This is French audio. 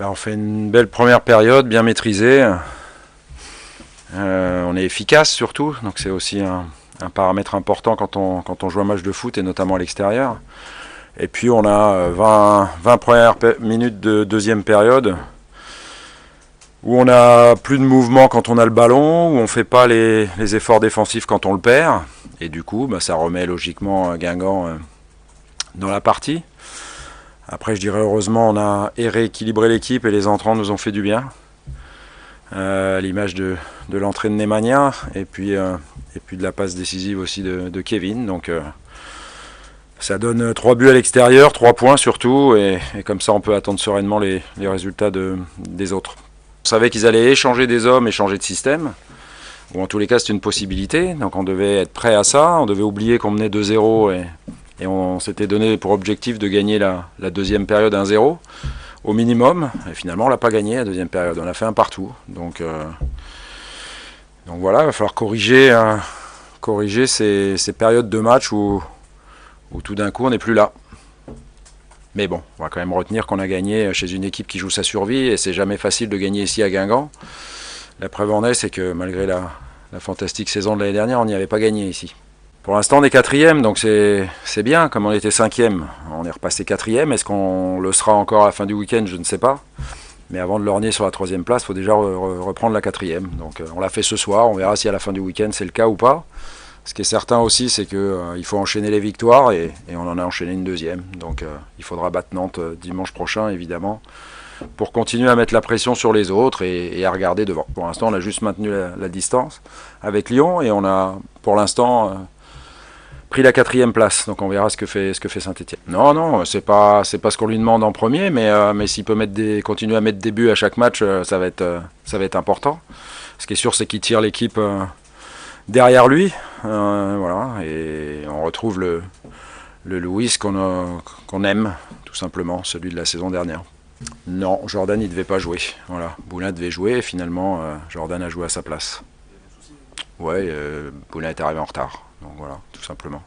On fait une belle première période, bien maîtrisée. On est efficace surtout, donc c'est aussi un paramètre important quand on joue un match de foot et notamment à l'extérieur. Et puis on a 20 premières minutes de deuxième période où on a plus de mouvement quand on a le ballon, où on ne fait pas les efforts défensifs quand on le perd. Et du coup, ça remet logiquement Guingamp dans la partie. Après, je dirais heureusement, on a rééquilibré l'équipe et les entrants nous ont fait du bien. À l'image de l'entrée de Nemanja et puis de la passe décisive aussi de Kevin. Donc ça donne 3 buts à l'extérieur, 3 points surtout, et comme ça on peut attendre sereinement les résultats des autres. On savait qu'ils allaient échanger des hommes et changer de système, ou en tous les cas c'est une possibilité, donc on devait être prêt à ça, on devait oublier qu'on menait 2-0 et on s'était donné pour objectif de gagner la deuxième période 1-0 au minimum, et finalement on l'a pas gagné la deuxième période, on a fait un partout. Donc voilà, il va falloir corriger ces périodes de match où tout d'un coup on n'est plus là. Mais bon, on va quand même retenir qu'on a gagné chez une équipe qui joue sa survie, et c'est jamais facile de gagner ici à Guingamp. La preuve en est, c'est que malgré la fantastique saison de l'année dernière, on n'y avait pas gagné ici. Pour l'instant on est 4e, donc c'est bien, comme on était 5e, on est repassé 4e, est-ce qu'on le sera encore à la fin du week-end, je ne sais pas. Mais avant de lorgner sur la 3e place, il faut déjà reprendre la 4e. Donc on l'a fait ce soir, on verra si à la fin du week-end c'est le cas ou pas. Ce qui est certain aussi, c'est qu'il faut enchaîner les victoires, et on en a enchaîné une deuxième. Donc il faudra battre Nantes dimanche prochain, évidemment, pour continuer à mettre la pression sur les autres et à regarder devant. Pour l'instant, on a juste maintenu la distance avec Lyon, et on a pour l'instant pris la 4e place. Donc on verra ce que fait Saint-Etienne. Non, c'est pas ce qu'on lui demande en premier, mais s'il peut continuer à mettre des buts à chaque match, ça va être important. Ce qui est sûr, c'est qu'il tire l'équipe derrière lui, voilà, et on retrouve le Louis qu'on aime, tout simplement, celui de la saison dernière. Non, Jordan il devait pas jouer, voilà. Boulin devait jouer, et finalement Jordan a joué à sa place. Ouais, Boulin est arrivé en retard, donc voilà, tout simplement.